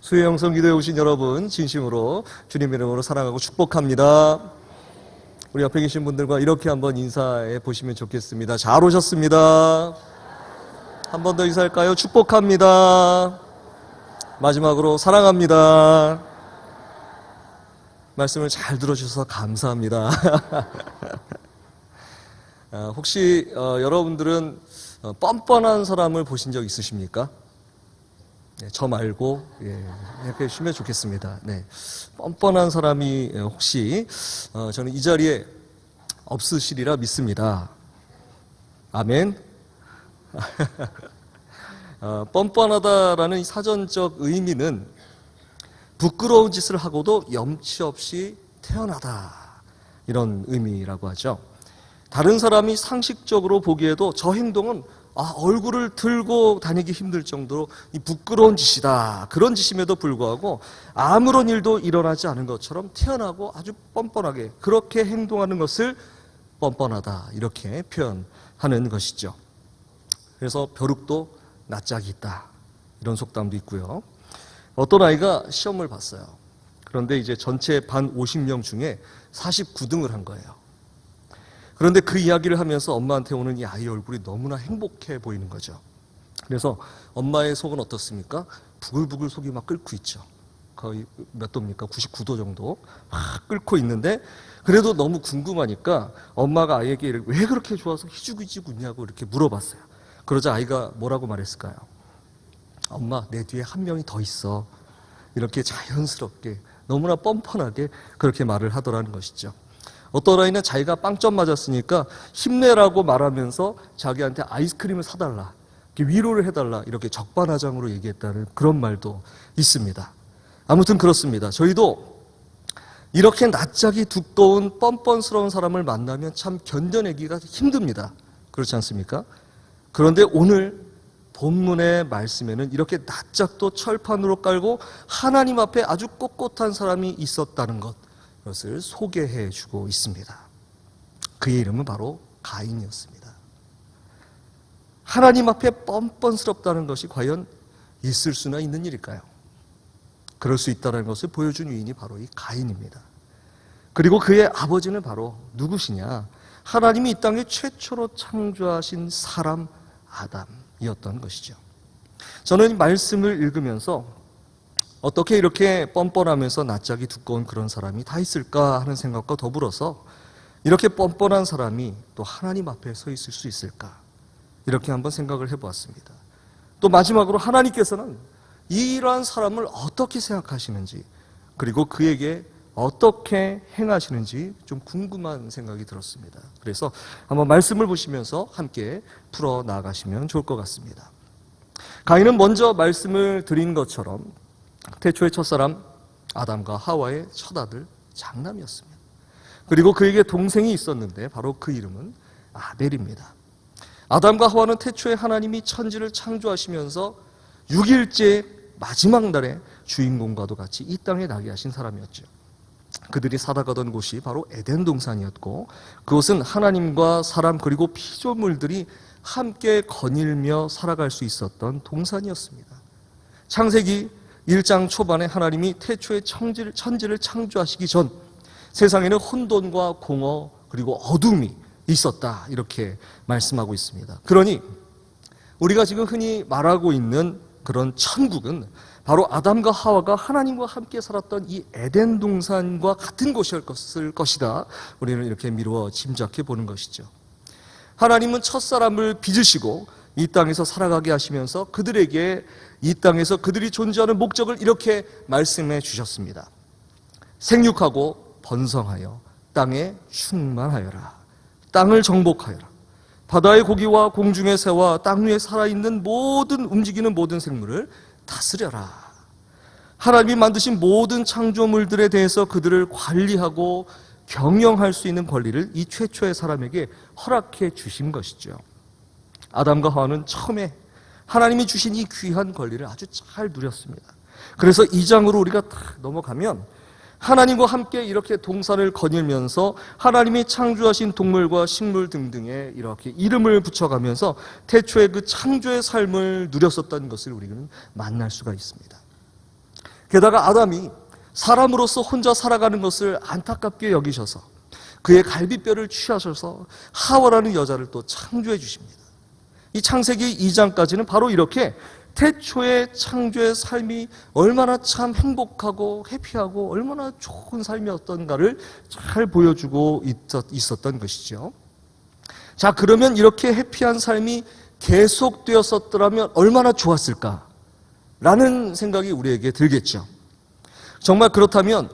수요 영성 기도에 오신 여러분 진심으로 주님 이름으로 사랑하고 축복합니다. 우리 옆에 계신 분들과 이렇게 한번 인사해 보시면 좋겠습니다. 잘 오셨습니다. 한 번 더 인사할까요? 축복합니다. 마지막으로 사랑합니다. 말씀을 잘 들어주셔서 감사합니다. 혹시 여러분들은 뻔뻔한 사람을 보신 적 있으십니까? 네, 저 말고 이렇게 해주시면 좋겠습니다. 네, 뻔뻔한 사람이 혹시 저는 이 자리에 없으시리라 믿습니다. 아멘. 뻔뻔하다라는 사전적 의미는 부끄러운 짓을 하고도 염치 없이 태어나다, 이런 의미라고 하죠. 다른 사람이 상식적으로 보기에도 저 행동은 얼굴을 들고 다니기 힘들 정도로 이 부끄러운 짓이다, 그런 짓임에도 불구하고 아무런 일도 일어나지 않은 것처럼 태어나고 아주 뻔뻔하게 그렇게 행동하는 것을 뻔뻔하다, 이렇게 표현하는 것이죠. 그래서 벼룩도 낯짝이 있다, 이런 속담도 있고요. 어떤 아이가 시험을 봤어요. 그런데 이제 전체 반 50명 중에 49등을 한 거예요. 그런데 그 이야기를 하면서 엄마한테 오는 이 아이의 얼굴이 너무나 행복해 보이는 거죠. 그래서 엄마의 속은 어떻습니까? 부글부글 속이 막 끓고 있죠. 거의 몇 도입니까? 99도 정도 막 끓고 있는데, 그래도 너무 궁금하니까 엄마가 아이에게 왜 그렇게 좋아서 희죽희죽 웃냐고 이렇게 물어봤어요. 그러자 아이가 뭐라고 말했을까요? 엄마, 내 뒤에 한 명이 더 있어. 이렇게 자연스럽게 너무나 뻔뻔하게 그렇게 말을 하더라는 것이죠. 어떤 아이는 자기가 빵점 맞았으니까 힘내라고 말하면서 자기한테 아이스크림을 사달라, 이렇게 위로를 해달라, 이렇게 적반하장으로 얘기했다는 그런 말도 있습니다. 아무튼 그렇습니다. 저희도 이렇게 낯짝이 두꺼운 뻔뻔스러운 사람을 만나면 참 견뎌내기가 힘듭니다. 그렇지 않습니까? 그런데 오늘 본문의 말씀에는 이렇게 낯짝도 철판으로 깔고 하나님 앞에 아주 꼿꼿한 사람이 있었다는 것, 그것을 소개해 주고 있습니다. 그의 이름은 바로 가인이었습니다. 하나님 앞에 뻔뻔스럽다는 것이 과연 있을 수나 있는 일일까요? 그럴 수 있다는 것을 보여준 위인이 바로 이 가인입니다. 그리고 그의 아버지는 바로 누구시냐? 하나님이 이 땅에 최초로 창조하신 사람 아담이었던 것이죠. 저는 이 말씀을 읽으면서 어떻게 이렇게 뻔뻔하면서 낯짝이 두꺼운 그런 사람이 다 있을까 하는 생각과 더불어서 이렇게 뻔뻔한 사람이 또 하나님 앞에 서 있을 수 있을까, 이렇게 한번 생각을 해보았습니다. 또 마지막으로 하나님께서는 이러한 사람을 어떻게 생각하시는지, 그리고 그에게 어떻게 행하시는지 좀 궁금한 생각이 들었습니다. 그래서 한번 말씀을 보시면서 함께 풀어나가시면 좋을 것 같습니다. 가인은 먼저 말씀을 드린 것처럼 태초의 첫사람 아담과 하와의 첫 아들 장남이었습니다. 그리고 그에게 동생이 있었는데 바로 그 이름은 아벨입니다. 아담과 하와는 태초에 하나님이 천지를 창조하시면서 6일째 마지막 날에 주인공과도 같이 이 땅에 나게 하신 사람이었죠. 그들이 살아가던 곳이 바로 에덴 동산이었고, 그곳은 하나님과 사람 그리고 피조물들이 함께 거닐며 살아갈 수 있었던 동산이었습니다. 창세기 1장 초반에 하나님이 태초에 천지를 창조하시기 전 세상에는 혼돈과 공허 그리고 어둠이 있었다, 이렇게 말씀하고 있습니다. 그러니 우리가 지금 흔히 말하고 있는 그런 천국은 바로 아담과 하와가 하나님과 함께 살았던 이 에덴 동산과 같은 곳이었을 것이다, 우리는 이렇게 미루어 짐작해 보는 것이죠. 하나님은 첫사람을 빚으시고 이 땅에서 살아가게 하시면서 그들에게 이 땅에서 그들이 존재하는 목적을 이렇게 말씀해 주셨습니다. 생육하고 번성하여 땅에 충만하여라. 땅을 정복하여라. 바다의 고기와 공중의 새와 땅 위에 살아있는 모든 움직이는 모든 생물을 다스려라. 하나님이 만드신 모든 창조물들에 대해서 그들을 관리하고 경영할 수 있는 권리를 이 최초의 사람에게 허락해 주신 것이죠. 아담과 하와는 처음에 하나님이 주신 이 귀한 권리를 아주 잘 누렸습니다. 그래서 2장으로 우리가 딱 넘어가면 하나님과 함께 이렇게 동산을 거닐면서 하나님이 창조하신 동물과 식물 등등에 이렇게 이름을 붙여가면서 태초의 그 창조의 삶을 누렸었던 것을 우리는 만날 수가 있습니다. 게다가 아담이 사람으로서 혼자 살아가는 것을 안타깝게 여기셔서 그의 갈비뼈를 취하셔서 하와라는 여자를 또 창조해 주십니다. 이 창세기 2장까지는 바로 이렇게 태초의 창조의 삶이 얼마나 참 행복하고 해피하고 얼마나 좋은 삶이었던가를 잘 보여주고 있었던 것이죠. 자, 그러면 이렇게 해피한 삶이 계속되었었더라면 얼마나 좋았을까라는 생각이 우리에게 들겠죠. 정말 그렇다면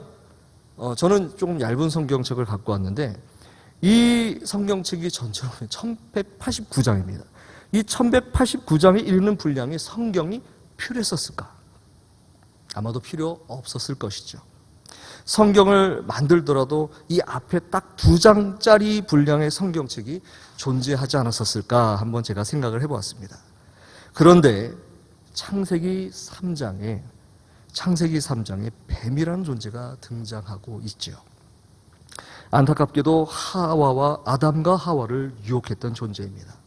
저는 조금 얇은 성경책을 갖고 왔는데 이 성경책이 전체로 1189장입니다. 이 1189장에 이르는 분량의 성경이 필요했었을까? 아마도 필요 없었을 것이죠. 성경을 만들더라도 이 앞에 딱 2장짜리 분량의 성경책이 존재하지 않았었을까 한번 제가 생각을 해보았습니다. 그런데 창세기 3장에 뱀이라는 존재가 등장하고 있죠. 안타깝게도 아담과 하와를 유혹했던 존재입니다.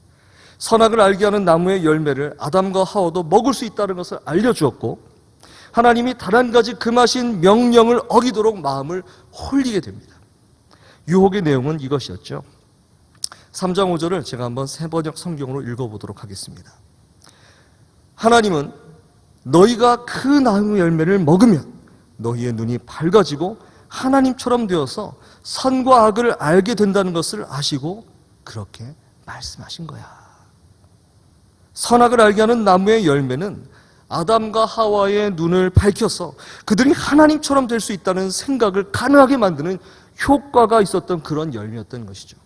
선악을 알게 하는 나무의 열매를 아담과 하와도 먹을 수 있다는 것을 알려주었고 하나님이 단 한 가지 금하신 명령을 어기도록 마음을 홀리게 됩니다. 유혹의 내용은 이것이었죠. 3장 5절을 제가 한번 새번역 성경으로 읽어보도록 하겠습니다. 하나님은 너희가 그 나무 열매를 먹으면 너희의 눈이 밝아지고 하나님처럼 되어서 선과 악을 알게 된다는 것을 아시고 그렇게 말씀하신 거야. 선악을 알게 하는 나무의 열매는 아담과 하와의 눈을 밝혀서 그들이 하나님처럼 될 수 있다는 생각을 가능하게 만드는 효과가 있었던 그런 열매였던 것이죠.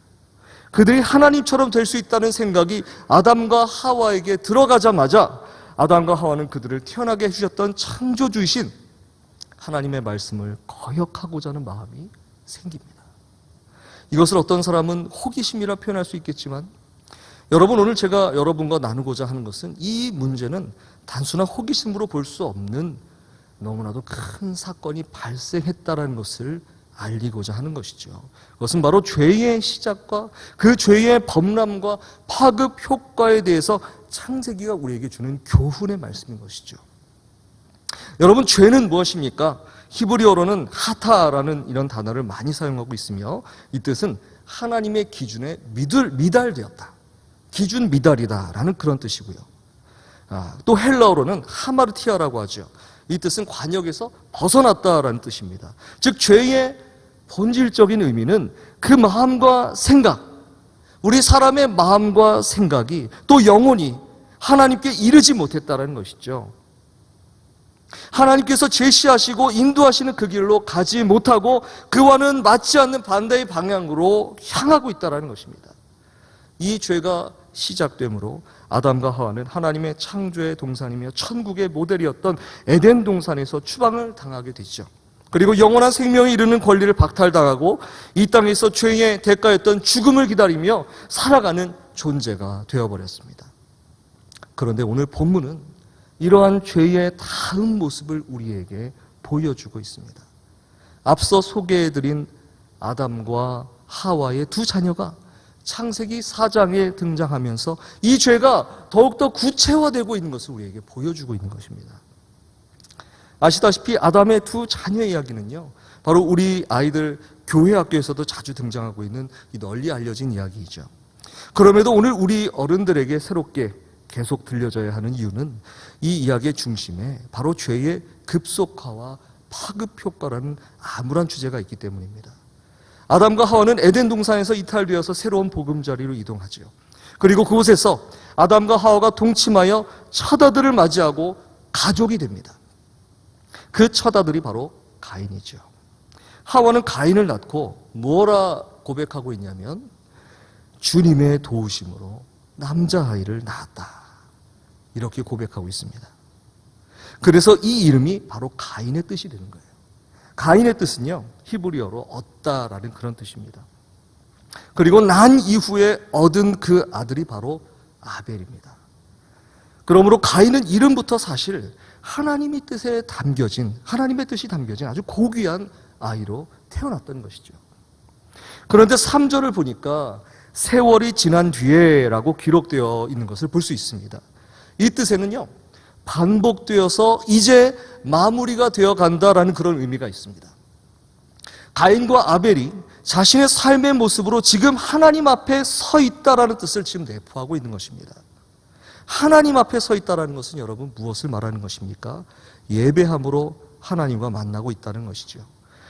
그들이 하나님처럼 될 수 있다는 생각이 아담과 하와에게 들어가자마자 아담과 하와는 그들을 태어나게 해주셨던 창조주이신 하나님의 말씀을 거역하고자 하는 마음이 생깁니다. 이것을 어떤 사람은 호기심이라 표현할 수 있겠지만 여러분, 오늘 제가 여러분과 나누고자 하는 것은 이 문제는 단순한 호기심으로 볼 수 없는 너무나도 큰 사건이 발생했다는 것을 알리고자 하는 것이죠. 그것은 바로 죄의 시작과 그 죄의 범람과 파급 효과에 대해서 창세기가 우리에게 주는 교훈의 말씀인 것이죠. 여러분, 죄는 무엇입니까? 히브리어로는 하타라는 이런 단어를 많이 사용하고 있으며 이 뜻은 하나님의 기준에 미달되었다. 기준 미달이다라는 그런 뜻이고요. 또 헬라어로는 하마르티아라고 하죠. 이 뜻은 관역에서 벗어났다라는 뜻입니다. 즉 죄의 본질적인 의미는 그 마음과 생각, 우리 사람의 마음과 생각이 또 영혼이 하나님께 이르지 못했다라는 것이죠. 하나님께서 제시하시고 인도하시는 그 길로 가지 못하고 그와는 맞지 않는 반대의 방향으로 향하고 있다는 것입니다. 이 죄가 시작되므로 아담과 하와는 하나님의 창조의 동산이며 천국의 모델이었던 에덴 동산에서 추방을 당하게 되죠. 그리고 영원한 생명에 이르는 권리를 박탈당하고 이 땅에서 죄의 대가였던 죽음을 기다리며 살아가는 존재가 되어버렸습니다. 그런데 오늘 본문은 이러한 죄의 다음 모습을 우리에게 보여주고 있습니다. 앞서 소개해드린 아담과 하와의 두 자녀가 창세기 4장에 등장하면서 이 죄가 더욱더 구체화되고 있는 것을 우리에게 보여주고 있는 것입니다. 아시다시피 아담의 두 자녀의 이야기는요, 바로 우리 아이들 교회 학교에서도 자주 등장하고 있는 이 널리 알려진 이야기이죠. 그럼에도 오늘 우리 어른들에게 새롭게 계속 들려져야 하는 이유는 이 이야기의 중심에 바로 죄의 급속화와 파급 효과라는 암울한 주제가 있기 때문입니다. 아담과 하와는 에덴 동산에서 이탈되어서 새로운 보금자리로 이동하죠. 그리고 그곳에서 아담과 하와가 동침하여 첫 아들을 맞이하고 가족이 됩니다. 그 첫 아들이 바로 가인이죠. 하와는 가인을 낳고 뭐라 고백하고 있냐면 주님의 도우심으로 남자아이를 낳았다. 이렇게 고백하고 있습니다. 그래서 이 이름이 바로 가인의 뜻이 되는 거예요. 가인의 뜻은요, 히브리어로 얻다라는 그런 뜻입니다. 그리고 난 이후에 얻은 그 아들이 바로 아벨입니다. 그러므로 가인은 이름부터 사실 하나님의 뜻이 담겨진 아주 고귀한 아이로 태어났던 것이죠. 그런데 3절을 보니까 세월이 지난 뒤에라고 기록되어 있는 것을 볼 수 있습니다. 이 뜻에는요, 반복되어서 이제 마무리가 되어 간다라는 그런 의미가 있습니다. 가인과 아벨이 자신의 삶의 모습으로 지금 하나님 앞에 서 있다라는 뜻을 지금 내포하고 있는 것입니다. 하나님 앞에 서 있다라는 것은 여러분 무엇을 말하는 것입니까? 예배함으로 하나님과 만나고 있다는 것이죠.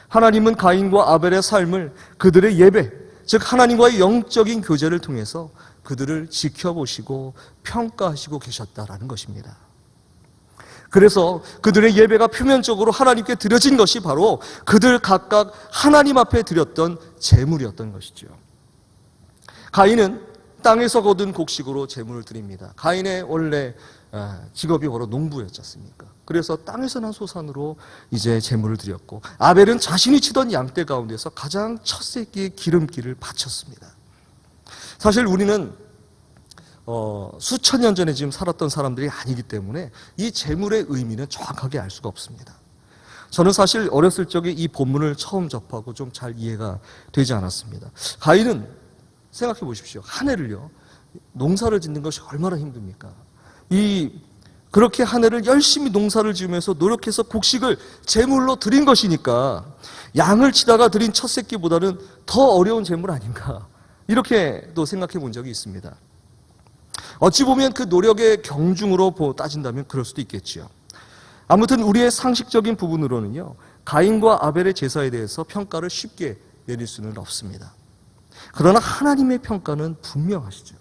하나님은 가인과 아벨의 삶을 그들의 예배, 즉 하나님과의 영적인 교제를 통해서 그들을 지켜보시고 평가하시고 계셨다라는 것입니다. 그래서 그들의 예배가 표면적으로 하나님께 드려진 것이 바로 그들 각각 하나님 앞에 드렸던 제물이었던 것이죠. 가인은 땅에서 거둔 곡식으로 제물을 드립니다. 가인의 원래 직업이 바로 농부였지 않습니까? 그래서 땅에서 난 소산으로 이제 제물을 드렸고, 아벨은 자신이 치던 양떼 가운데서 가장 첫 새끼의 기름기를 바쳤습니다. 사실 우리는 수천 년 전에 지금 살았던 사람들이 아니기 때문에 이 제물의 의미는 정확하게 알 수가 없습니다. 저는 사실 어렸을 적에 이 본문을 처음 접하고 좀 잘 이해가 되지 않았습니다. 가인은 생각해 보십시오. 한 해를요, 농사를 짓는 것이 얼마나 힘듭니까? 그렇게 한 해를 열심히 농사를 지으면서 노력해서 곡식을 제물로 드린 것이니까 양을 치다가 드린 첫 새끼보다는 더 어려운 제물 아닌가, 이렇게도 생각해 본 적이 있습니다. 어찌 보면 그 노력의 경중으로 따진다면 그럴 수도 있겠지요. 아무튼 우리의 상식적인 부분으로는요, 가인과 아벨의 제사에 대해서 평가를 쉽게 내릴 수는 없습니다. 그러나 하나님의 평가는 분명하시죠.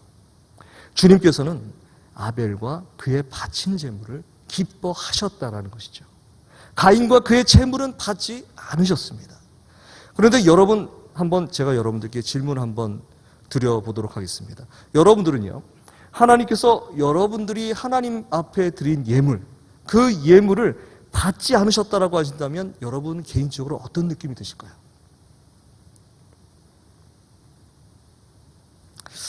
주님께서는 아벨과 그의 바친 제물을 기뻐하셨다라는 것이죠. 가인과 그의 제물은 받지 않으셨습니다. 그런데 여러분, 제가 여러분들께 질문 한번 드려보도록 하겠습니다. 여러분들은요, 하나님께서 여러분들이 하나님 앞에 드린 예물, 그 예물을 받지 않으셨다라고 하신다면 여러분 개인적으로 어떤 느낌이 드실까요?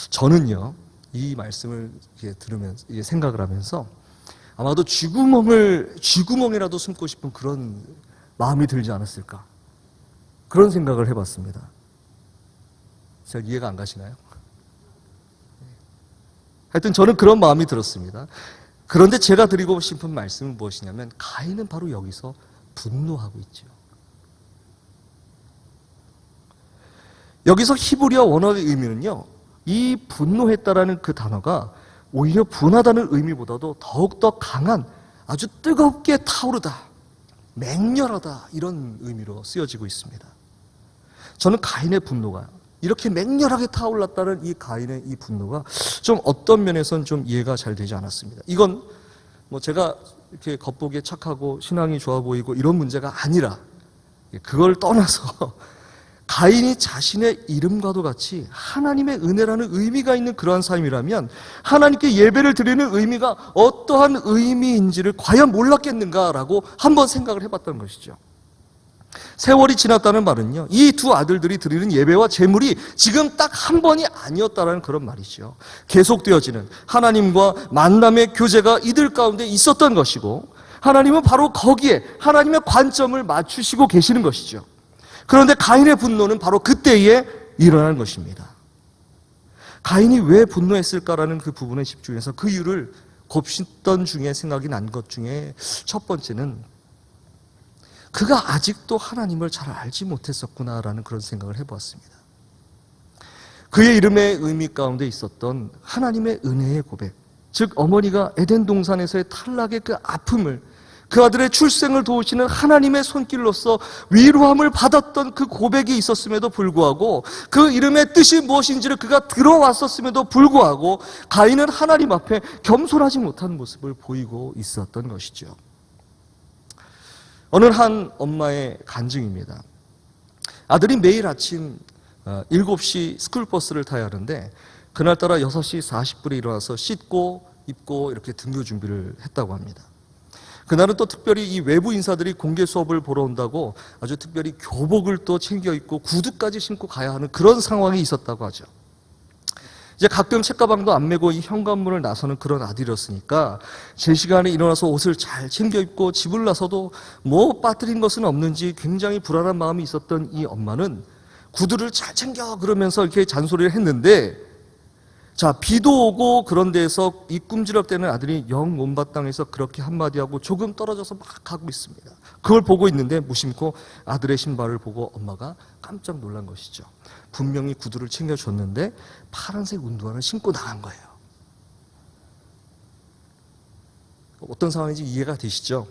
저는요, 이 말씀을 들으면서 생각을 하면서 아마도 쥐구멍이라도 숨고 싶은 그런 마음이 들지 않았을까, 그런 생각을 해봤습니다. 잘 이해가 안 가시나요? 하여튼 저는 그런 마음이 들었습니다. 그런데 제가 드리고 싶은 말씀은 무엇이냐면, 가인은 바로 여기서 분노하고 있죠. 여기서 히브리어 원어의 의미는요, 이 분노했다라는 그 단어가 오히려 분하다는 의미보다도 더욱더 강한, 아주 뜨겁게 타오르다, 맹렬하다, 이런 의미로 쓰여지고 있습니다. 저는 가인의 분노가 이렇게 맹렬하게 타올랐다는 이 가인의 이 분노가 좀 어떤 면에서는 좀 이해가 잘 되지 않았습니다. 이건 제가 이렇게 겉보기에 착하고 신앙이 좋아 보이고 이런 문제가 아니라, 그걸 떠나서 가인이 자신의 이름과도 같이 하나님의 은혜라는 의미가 있는 그러한 삶이라면 하나님께 예배를 드리는 의미가 어떠한 의미인지를 과연 몰랐겠는가라고 한번 생각을 해봤던 것이죠. 세월이 지났다는 말은요, 이 두 아들들이 드리는 예배와 제물이 지금 딱 한 번이 아니었다라는 그런 말이죠. 계속되어지는 하나님과 만남의 교제가 이들 가운데 있었던 것이고, 하나님은 바로 거기에 하나님의 관점을 맞추시고 계시는 것이죠. 그런데 가인의 분노는 바로 그때에 일어난 것입니다. 가인이 왜 분노했을까라는 그 부분에 집중해서 그 이유를 곱씹던 중에 생각이 난 것 중에 첫 번째는, 그가 아직도 하나님을 잘 알지 못했었구나라는 그런 생각을 해보았습니다. 그의 이름의 의미 가운데 있었던 하나님의 은혜의 고백, 즉 어머니가 에덴 동산에서의 탈락의 그 아픔을, 그 아들의 출생을 도우시는 하나님의 손길로서 위로함을 받았던 그 고백이 있었음에도 불구하고, 그 이름의 뜻이 무엇인지를 그가 들어왔었음에도 불구하고 가인은 하나님 앞에 겸손하지 못한 모습을 보이고 있었던 것이죠. 어느 한 엄마의 간증입니다. 아들이 매일 아침 7시 스쿨버스를 타야 하는데, 그날따라 6시 40분에 일어나서 씻고 입고 이렇게 등교 준비를 했다고 합니다. 그날은 또 특별히 이 외부 인사들이 공개 수업을 보러 온다고 아주 특별히 교복을 또 챙겨 입고 구두까지 신고 가야 하는 그런 상황이 있었다고 하죠. 이제 가끔 책가방도 안 메고 이 현관문을 나서는 그런 아들이었으니까 제 시간에 일어나서 옷을 잘 챙겨 입고 집을 나서도 빠뜨린 것은 없는지 굉장히 불안한 마음이 있었던 이 엄마는 구두를 잘 챙겨 그러면서 이렇게 잔소리를 했는데, 자, 비도 오고 그런 데에서 이 꿈지럭대는 아들이 영 못마땅해서 그렇게 한마디 하고 조금 떨어져서 막 가고 있습니다. 그걸 보고 있는데 무심코 아들의 신발을 보고 엄마가 깜짝 놀란 것이죠. 분명히 구두를 챙겨줬는데 파란색 운동화를 신고 나간 거예요. 어떤 상황인지 이해가 되시죠?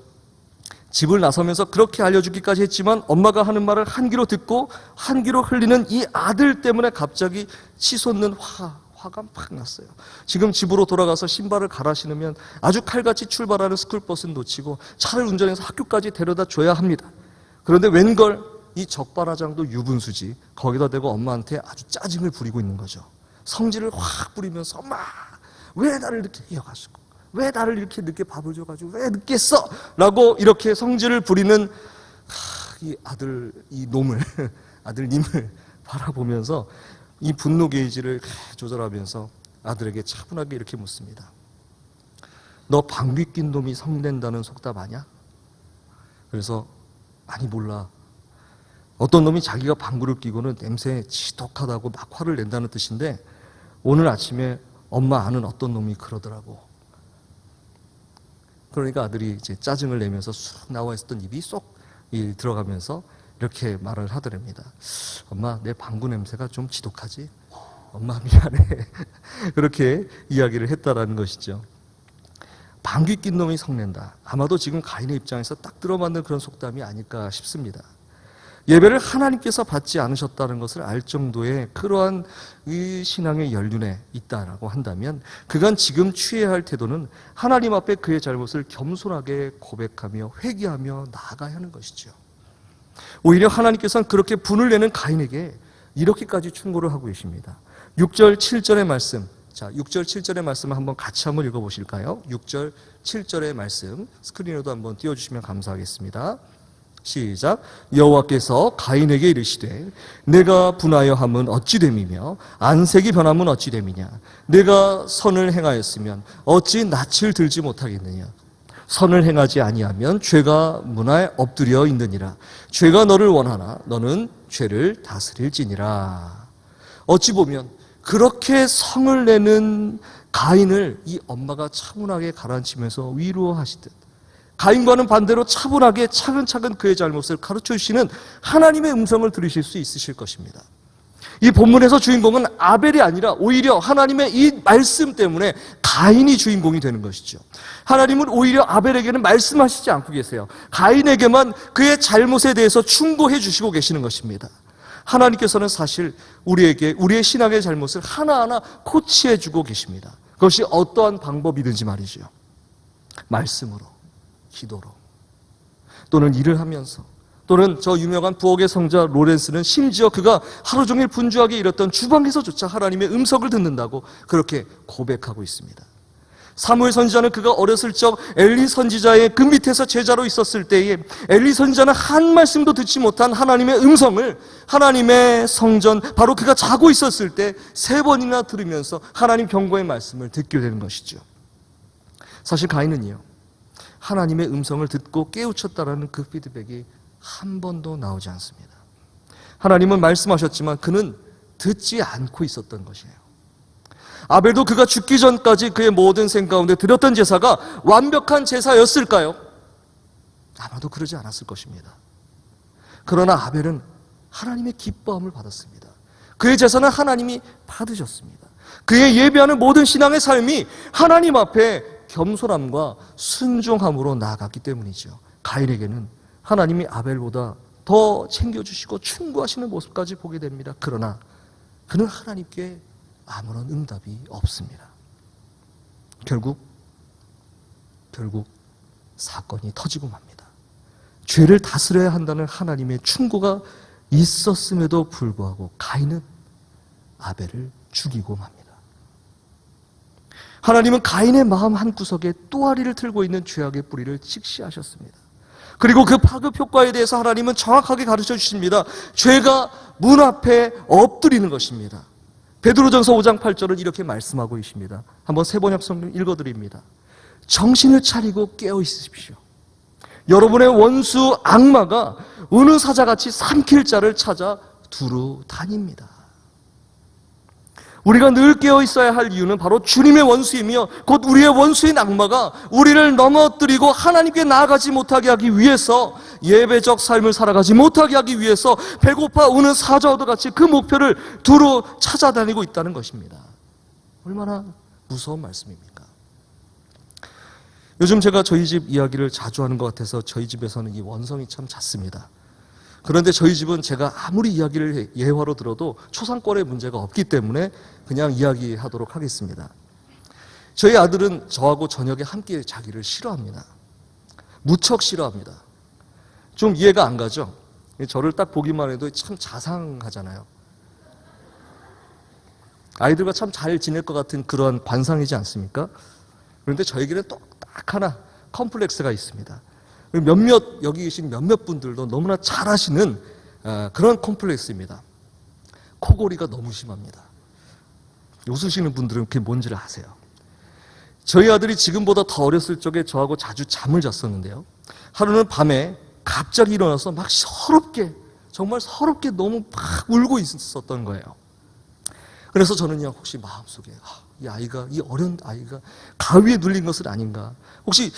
집을 나서면서 그렇게 알려주기까지 했지만 엄마가 하는 말을 한 귀로 듣고 한 귀로 흘리는 이 아들 때문에 갑자기 치솟는 화가 팍 났어요. 지금 집으로 돌아가서 신발을 갈아 신으면 아주 칼같이 출발하는 스쿨버스는 놓치고 차를 운전해서 학교까지 데려다 줘야 합니다. 그런데 웬걸 이 적발하장도 유분수지 거기다 대고 엄마한테 아주 짜증을 부리고 있는 거죠. 성질을 확 부리면서 엄마 왜 나를 이렇게 이어가지고 왜 나를 이렇게 늦게 밥을 줘가지고 왜 늦게 써? 라고 이렇게 성질을 부리는 이 아들 이 놈을 아들님을 바라보면서 이 분노 게이지를 조절하면서 아들에게 차분하게 이렇게 묻습니다. 너 방귀 낀 놈이 성낸다는 속담 아냐? 그래서 아니 몰라. 어떤 놈이 자기가 방구를 끼고는 냄새 지독하다고 막 화를 낸다는 뜻인데 오늘 아침에 엄마 아는 어떤 놈이 그러더라고. 그러니까 아들이 이제 짜증을 내면서 쑥 나와 있었던 입이 쏙 들어가면서 이렇게 말을 하더랍니다. 엄마, 내 방구 냄새가 좀 지독하지? 엄마 미안해. 그렇게 이야기를 했다라는 것이죠. 방귀 낀 놈이 성낸다. 아마도 지금 가인의 입장에서 딱 들어맞는 그런 속담이 아닐까 싶습니다. 예배를 하나님께서 받지 않으셨다는 것을 알 정도의 그러한 이 신앙의 연륜에 있다라고 한다면 그간 지금 취해야 할 태도는 하나님 앞에 그의 잘못을 겸손하게 고백하며 회개하며 나아가야 하는 것이죠. 오히려 하나님께서는 그렇게 분을 내는 가인에게 이렇게까지 충고를 하고 계십니다. 6절 7절의 말씀, 자 6절 7절의 말씀을 한번 같이 한번 읽어보실까요? 6절 7절의 말씀 스크린에도 한번 띄워주시면 감사하겠습니다. 시작. 여호와께서 가인에게 이르시되 내가 분하여 함은 어찌 됨이며 안색이 변함은 어찌 됨이냐. 내가 선을 행하였으면 어찌 낯을 들지 못하겠느냐. 선을 행하지 아니하면 죄가 문화에 엎드려 있느니라. 죄가 너를 원하나 너는 죄를 다스릴지니라. 어찌 보면 그렇게 성을 내는 가인을 이 엄마가 차분하게 가라앉히면서 위로하시듯 가인과는 반대로 차분하게 차근차근 그의 잘못을 가르쳐 주시는 하나님의 음성을 들으실 수 있으실 것입니다. 이 본문에서 주인공은 아벨이 아니라 오히려 하나님의 이 말씀 때문에 가인이 주인공이 되는 것이죠. 하나님은 오히려 아벨에게는 말씀하시지 않고 계세요. 가인에게만 그의 잘못에 대해서 충고해 주시고 계시는 것입니다. 하나님께서는 사실 우리에게 우리의 신앙의 잘못을 하나하나 코치해 주고 계십니다. 그것이 어떠한 방법이든지 말이죠. 말씀으로, 기도로, 또는 일을 하면서, 또는 저 유명한 부엌의 성자 로렌스는 심지어 그가 하루 종일 분주하게 일했던 주방에서조차 하나님의 음성을 듣는다고 그렇게 고백하고 있습니다. 사무엘 선지자는 그가 어렸을 적 엘리 선지자의 그 밑에서 제자로 있었을 때에 엘리 선지자는 한 말씀도 듣지 못한 하나님의 음성을 하나님의 성전, 바로 그가 자고 있었을 때 3번이나 들으면서 하나님 경고의 말씀을 듣게 되는 것이죠. 사실 가인은요, 하나님의 음성을 듣고 깨우쳤다라는 그 피드백이 한 번도 나오지 않습니다. 하나님은 말씀하셨지만 그는 듣지 않고 있었던 것이에요. 아벨도 그가 죽기 전까지 그의 모든 생 가운데 드렸던 제사가 완벽한 제사였을까요? 아마도 그러지 않았을 것입니다. 그러나 아벨은 하나님의 기뻐함을 받았습니다. 그의 제사는 하나님이 받으셨습니다. 그의 예배하는 모든 신앙의 삶이 하나님 앞에 겸손함과 순종함으로 나아갔기 때문이죠. 가인에게는 하나님이 아벨보다 더 챙겨주시고 충고하시는 모습까지 보게 됩니다. 그러나 그는 하나님께 아무런 응답이 없습니다. 결국 사건이 터지고 맙니다. 죄를 다스려야 한다는 하나님의 충고가 있었음에도 불구하고 가인은 아벨을 죽이고 맙니다. 하나님은 가인의 마음 한구석에 또아리를 틀고 있는 죄악의 뿌리를 직시하셨습니다. 그리고 그 파급 효과에 대해서 하나님은 정확하게 가르쳐 주십니다. 죄가 문 앞에 엎드리는 것입니다. 베드로전서 5장 8절은 이렇게 말씀하고 계십니다. 한번 세번역 성경 읽어드립니다. 정신을 차리고 깨어 있으십시오. 여러분의 원수 악마가 어느 사자같이 삼킬 자를 찾아 두루 다닙니다. 우리가 늘 깨어 있어야 할 이유는 바로 주님의 원수이며 곧 우리의 원수인 악마가 우리를 넘어뜨리고 하나님께 나아가지 못하게 하기 위해서, 예배적 삶을 살아가지 못하게 하기 위해서 배고파 우는 사자와도 같이 그 목표를 두루 찾아다니고 있다는 것입니다. 얼마나 무서운 말씀입니까? 요즘 제가 저희 집 이야기를 자주 하는 것 같아서 저희 집에서는 이 원성이 참 잦습니다. 그런데 저희 집은 제가 아무리 이야기를 예화로 들어도 초상권의 문제가 없기 때문에 그냥 이야기하도록 하겠습니다. 저희 아들은 저하고 저녁에 함께 자기를 싫어합니다. 무척 싫어합니다. 좀 이해가 안 가죠? 저를 딱 보기만 해도 참 자상하잖아요. 아이들과 참 잘 지낼 것 같은 그런 관상이지 않습니까? 그런데 저에게는 딱 하나 컴플렉스가 있습니다. 여기 계신 몇몇 분들도 너무나 잘 아시는 그런 콤플렉스입니다. 코골이가 너무 심합니다. 웃으시는 분들은 그게 뭔지를 아세요. 저희 아들이 지금보다 더 어렸을 적에 저하고 자주 잠을 잤었는데요. 하루는 밤에 갑자기 일어나서 막 서럽게, 정말 서럽게 너무 막 울고 있었던 거예요. 그래서 저는요, 혹시 마음속에 이 어린 아이가 가위에 눌린 것은 아닌가, 혹시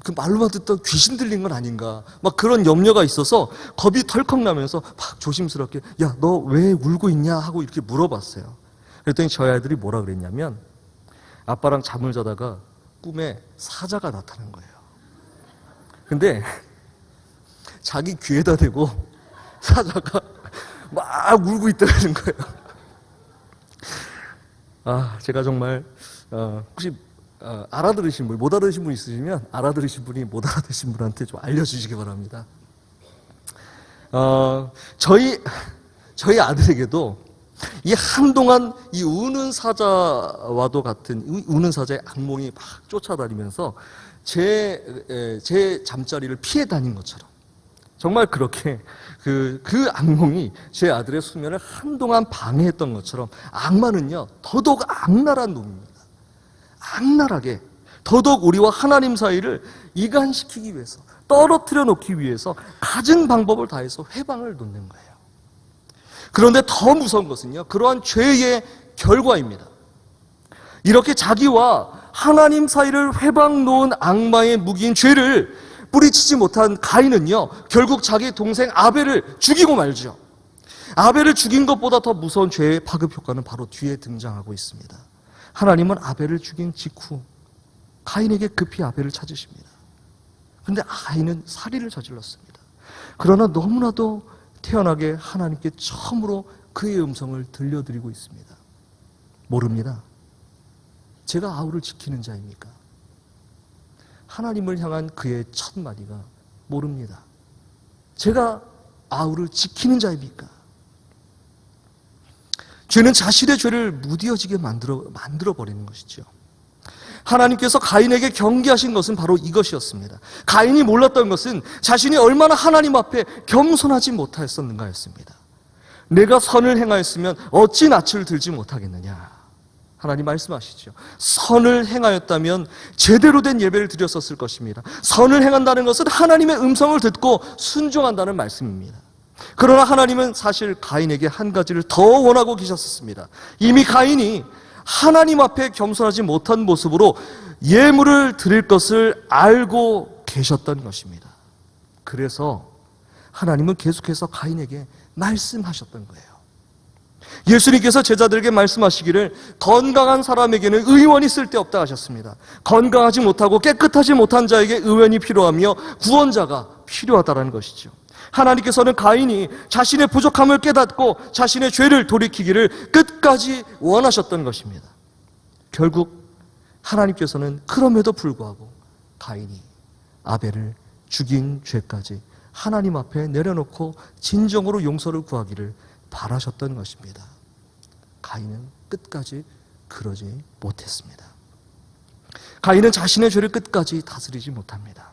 그 말로만 듣던 귀신 들린 건 아닌가, 막 그런 염려가 있어서 겁이 털컥 나면서 막 조심스럽게, 야, 너 왜 울고 있냐 하고 이렇게 물어봤어요. 그랬더니 저희 아들이 뭐라 그랬냐면, 아빠랑 잠을 자다가 꿈에 사자가 나타난 거예요. 근데 자기 귀에다 대고 사자가 막 울고 있다는 거예요. 제가 정말 혹시 알아들으신 분, 못 알아들으신 분 있으시면 알아들으신 분이 못 알아들으신 분한테 좀 알려주시기 바랍니다. 저희 아들에게도 이 한동안 이 우는 사자와도 같은 우는 사자의 악몽이 막 쫓아다니면서 제 잠자리를 피해 다닌 것처럼, 정말 그렇게 그 악몽이 제 아들의 수면을 한동안 방해했던 것처럼, 악마는요 더더욱 악랄한 놈입니다. 악랄하게 더더욱 우리와 하나님 사이를 이간시키기 위해서, 떨어뜨려 놓기 위해서 갖은 방법을 다해서 회방을 놓는 거예요. 그런데 더 무서운 것은요, 그러한 죄의 결과입니다. 이렇게 자기와 하나님 사이를 회방 놓은 악마의 무기인 죄를 뿌리치지 못한 가인은요, 결국 자기 동생 아벨을 죽이고 말죠. 아벨을 죽인 것보다 더 무서운 죄의 파급 효과는 바로 뒤에 등장하고 있습니다. 하나님은 아벨을 죽인 직후 가인에게 급히 아벨을 찾으십니다. 그런데 가인은 살인을 저질렀습니다. 그러나 너무나도 태연하게 하나님께 처음으로 그의 음성을 들려드리고 있습니다. 모릅니다. 제가 아우를 지키는 자입니까? 하나님을 향한 그의 첫 마디가 모릅니다. 제가 아우를 지키는 자입니까? 죄는 자신의 죄를 무뎌지게 만들어버리는 것이죠. 하나님께서 가인에게 경계하신 것은 바로 이것이었습니다. 가인이 몰랐던 것은 자신이 얼마나 하나님 앞에 겸손하지 못하였었는가였습니다. 내가 선을 행하였으면 어찌 낯을 들지 못하겠느냐. 하나님 말씀하시죠. 선을 행하였다면 제대로 된 예배를 드렸었을 것입니다. 선을 행한다는 것은 하나님의 음성을 듣고 순종한다는 말씀입니다. 그러나 하나님은 사실 가인에게 한 가지를 더 원하고 계셨습니다. 이미 가인이 하나님 앞에 겸손하지 못한 모습으로 예물을 드릴 것을 알고 계셨던 것입니다. 그래서 하나님은 계속해서 가인에게 말씀하셨던 거예요. 예수님께서 제자들에게 말씀하시기를 건강한 사람에게는 의원이 쓸데없다 하셨습니다. 건강하지 못하고 깨끗하지 못한 자에게 의원이 필요하며 구원자가 필요하다는 것이죠. 하나님께서는 가인이 자신의 부족함을 깨닫고 자신의 죄를 돌이키기를 끝까지 원하셨던 것입니다. 결국 하나님께서는 그럼에도 불구하고 가인이 아벨을 죽인 죄까지 하나님 앞에 내려놓고 진정으로 용서를 구하기를 바라셨던 것입니다. 가인은 끝까지 그러지 못했습니다. 가인은 자신의 죄를 끝까지 다스리지 못합니다.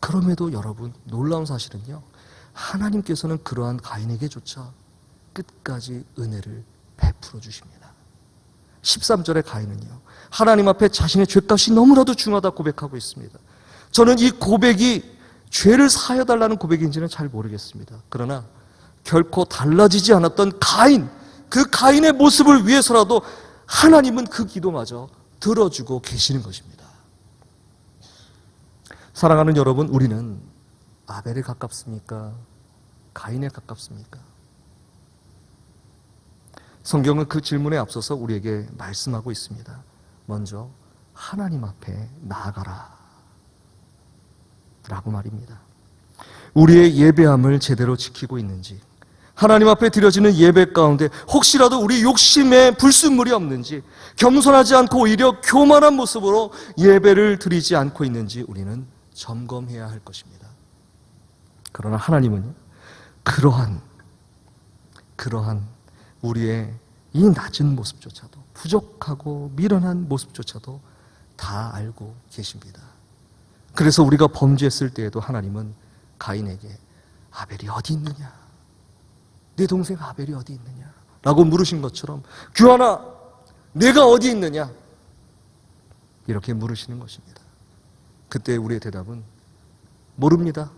그럼에도 여러분, 놀라운 사실은요, 하나님께서는 그러한 가인에게조차 끝까지 은혜를 베풀어 주십니다. 13절의 가인은요, 하나님 앞에 자신의 죄값이 너무나도 중하다 고백하고 있습니다. 저는 이 고백이 죄를 사여달라는 고백인지는 잘 모르겠습니다. 그러나 결코 달라지지 않았던 가인, 그 가인의 모습을 위해서라도 하나님은 그 기도마저 들어주고 계시는 것입니다. 사랑하는 여러분, 우리는 아벨에 가깝습니까? 가인에 가깝습니까? 성경은 그 질문에 앞서서 우리에게 말씀하고 있습니다. 먼저 하나님 앞에 나아가라 라고 말입니다. 우리의 예배함을 제대로 지키고 있는지, 하나님 앞에 드려지는 예배 가운데 혹시라도 우리 욕심에 불순물이 없는지, 겸손하지 않고 오히려 교만한 모습으로 예배를 드리지 않고 있는지 우리는 점검해야 할 것입니다. 그러나 하나님은 그러한 우리의 이 낮은 모습조차도, 부족하고 미련한 모습조차도 다 알고 계십니다. 그래서 우리가 범죄했을 때에도 하나님은 가인에게 아벨이 어디 있느냐? 내 동생 아벨이 어디 있느냐? 라고 물으신 것처럼 규환아, 내가 어디 있느냐? 이렇게 물으시는 것입니다. 그때 우리의 대답은 모릅니다.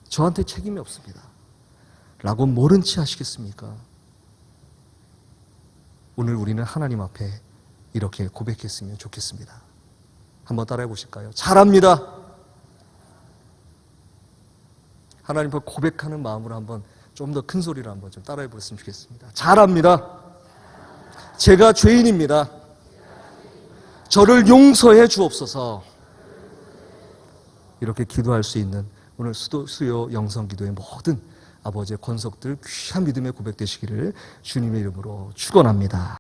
저한테 책임이 없습니다. 라고 모른 채 하시겠습니까? 오늘 우리는 하나님 앞에 이렇게 고백했으면 좋겠습니다. 한번 따라해 보실까요? 잘합니다. 하나님 앞에 고백하는 마음으로 한번 좀 더 큰 소리로 한번 좀 따라해 보셨으면 좋겠습니다. 잘합니다. 제가 죄인입니다. 저를 용서해 주옵소서. 이렇게 기도할 수 있는 오늘 수요 영성기도의 모든 아버지의 권속들 귀한 믿음의 고백 되시기를 주님의 이름으로 축원합니다.